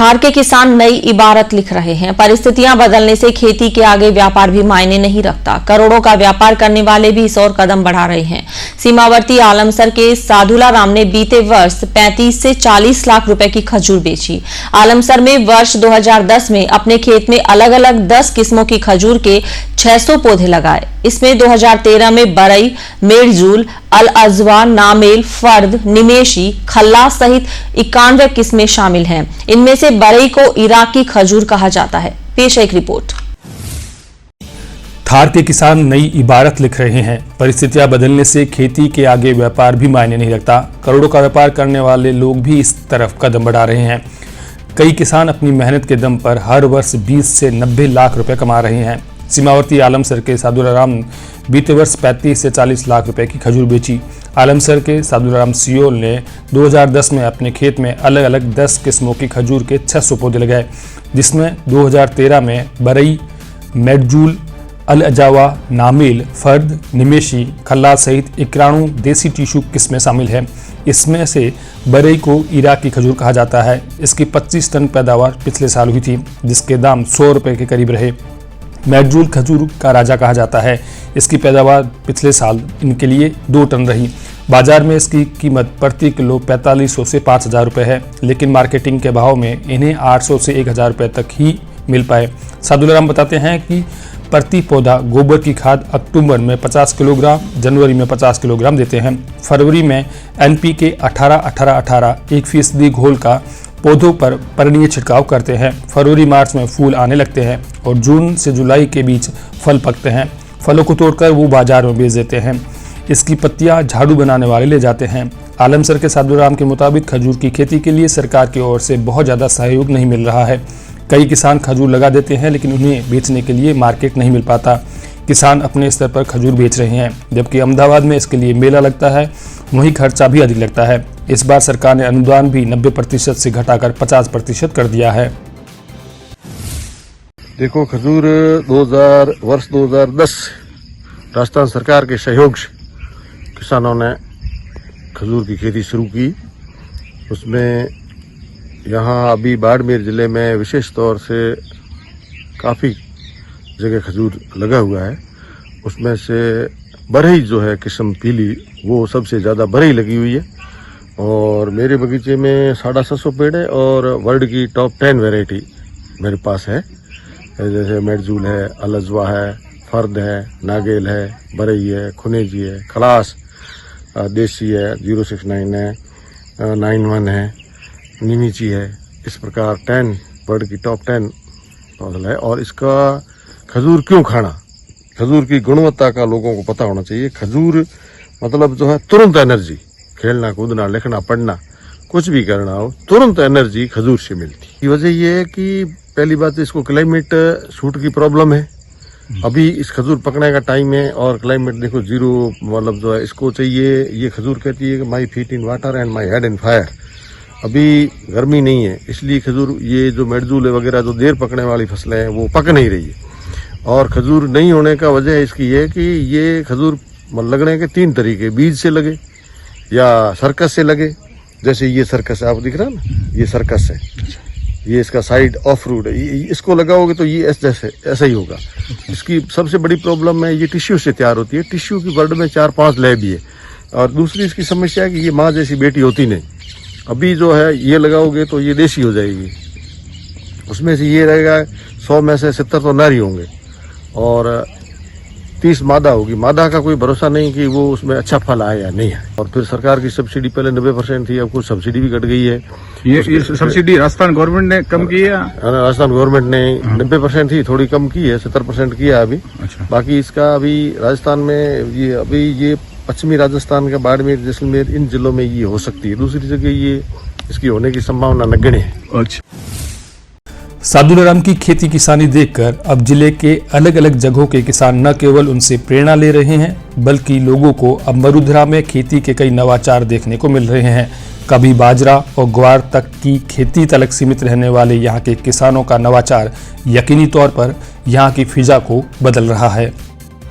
धार के किसान नई इबारत लिख रहे हैं। परिस्थितियां बदलने से खेती के आगे व्यापार भी मायने नहीं रखता। करोड़ों का व्यापार करने वाले भी इस ओर कदम बढ़ा रहे हैं। सीमावर्ती आलमसर के सादुला राम ने बीते वर्ष 35 से 40 लाख रुपए की खजूर बेची। आलमसर में वर्ष 2010 में अपने खेत में अलग अलग 10 किस्मों की खजूर के 600 पौधे लगाए। इसमें 2013 में बरई, मेरजूल, अल अजवा, नामेल, फर्द, निमेशी, खल्ला सहित 91 किस्में शामिल हैं। इनमें से बरई को इराकी खजूर कहा जाता है। पेश है एक रिपोर्ट। धार के किसान नई इबारत लिख रहे हैं। परिस्थितियां बदलने से खेती के आगे व्यापार भी मायने नहीं रखता। करोड़ों का व्यापार करने वाले लोग भी इस तरफ कदम बढ़ा रहे हैं। कई किसान अपनी मेहनत के दम पर हर वर्ष 20 से 90 लाख रुपए कमा रहे हैं। सीमावर्ती आलमसर के सादुला राम बीते वर्ष 35 से 40 लाख रुपए की खजूर बेची। आलमसर के सादुला राम सियोल ने 2010 में अपने खेत में अलग अलग 10 किस्मों की खजूर के 600 पौधे लगाए, जिसमें 2013 में बरई, मेरजूल, अल अजावा, नामेल, फर्द, निमेशी, खल्ला सहित 91 देसी टिश्यू किस्में शामिल हैं। इसमें से बरई को इराकी खजूर कहा जाता है। इसकी 25 टन पैदावार पिछले साल हुई थी, जिसके दाम 100 रुपए के करीब रहे। मेरजूल खजूर का राजा कहा जाता है। इसकी पैदावार पिछले साल इनके लिए 2 टन रही। बाजार में इसकी कीमत प्रति किलो 4500 से 5000 रुपये है, लेकिन मार्केटिंग के भाव में इन्हें 800 से 1000 रुपये तक ही मिल पाए। सादुला राम बताते हैं कि प्रति पौधा गोबर की खाद अक्टूबर में 50 किलोग्राम, जनवरी में 50 किलोग्राम देते हैं। फरवरी में NPK 18-18-18 1% घोल का पौधों पर पर्णीय छिड़काव करते हैं। फरवरी मार्च में फूल आने लगते हैं और जून से जुलाई के बीच फल पकते हैं। फलों को तोड़कर वो बाजार में बेच देते हैं। इसकी पत्तियां झाड़ू बनाने वाले ले जाते हैं। आलमसर के सादुला राम के मुताबिक खजूर की खेती के लिए सरकार की ओर से बहुत ज़्यादा सहयोग नहीं मिल रहा है। कई किसान खजूर लगा देते हैं, लेकिन उन्हें बेचने के लिए मार्केट नहीं मिल पाता। किसान अपने स्तर पर खजूर बेच रहे हैं, जबकि अहमदाबाद में इसके लिए मेला लगता है, वहीं खर्चा भी अधिक लगता है। इस बार सरकार ने अनुदान भी 90% से घटाकर 50% कर दिया है। देखो, खजूर वर्ष 2010 राजस्थान सरकार के सहयोग से किसानों ने खजूर की खेती शुरू की। उसमें यहाँ अभी बाड़मेर जिले में विशेष तौर से काफ़ी जगह खजूर लगा हुआ है। उसमें से बरई जो है किस्म पीली, वो सबसे ज़्यादा बरई लगी हुई है। और मेरे बगीचे में 750 पेड़ है और वर्ल्ड की टॉप 10 वैरायटी मेरे पास है। जैसे मेरजूल है, अल अजवा है, फर्द है, नागेल है, बरई है, खुनेजी है, खलास देसी है, 069 है, 91 है, निमीची है। इस प्रकार 10 वर्ल्ड की टॉप 10 पौधा है। और इसका खजूर क्यों खाना, खजूर की गुणवत्ता का लोगों को पता होना चाहिए। खजूर मतलब जो है तुरंत एनर्जी, खेलना कूदना लिखना पढ़ना कुछ भी करना हो, तुरंत एनर्जी खजूर से मिलती। वजह यह है कि पहली बात तो इसको क्लाइमेट सूट की प्रॉब्लम है। अभी इस खजूर पकने का टाइम है और क्लाइमेट देखो 0 मतलब जो है इसको चाहिए। ये खजूर कहती है कि my feet in water and my head in fire. अभी गर्मी नहीं है, इसलिए खजूर ये जो मेरजूल वगैरह जो देर पकने वाली फसलें हैं वो पक नहीं रही है। और खजूर नहीं होने का वजह इसकी ये कि ये खजूर लगने के 3 तरीके, बीज से लगे या सर्कस से लगे। जैसे ये सर्कस आप दिख रहा है ना, ये सर्कस है, ये इसका साइड ऑफ रूट है। इसको लगाओगे तो ये ऐसा ही होगा। इसकी सबसे बड़ी प्रॉब्लम है ये टिश्यू से तैयार होती है। टिश्यू की वर्ल्ड में 4-5 लैब भी है। और दूसरी इसकी समस्या है कि ये माँ जैसी बेटी होती नहीं। अभी जो है ये लगाओगे तो ये देसी हो जाएगी। उसमें से ये रहेगा 100 में से 70 तो नारी होंगे और 30 मादा होगी। मादा का कोई भरोसा नहीं कि वो उसमें अच्छा फल आए या नहीं आए। और फिर सरकार की सब्सिडी पहले 90% थी, अब कुछ सब्सिडी भी घट गई है। ये सब्सिडी राजस्थान गवर्नमेंट ने कम की है? राजस्थान गवर्नमेंट ने 90% थी, थोड़ी कम की है, 70% किया अभी। अच्छा। बाकी इसका अभी राजस्थान में ये पश्चिमी राजस्थान का बाड़मेर, जैसलमेर, इन जिलों में ये हो सकती है। दूसरी जगह ये इसकी होने की संभावना नगण्य है। अच्छा। सादुला राम की खेती किसानी देखकर अब जिले के अलग अलग जगहों के किसान न केवल उनसे प्रेरणा ले रहे हैं, बल्कि लोगों को अब मरुधरा में खेती के कई नवाचार देखने को मिल रहे हैं। कभी बाजरा और ग्वार तक की खेती तक सीमित रहने वाले यहाँ के किसानों का नवाचार यकीनी तौर पर यहाँ की फिजा को बदल रहा है।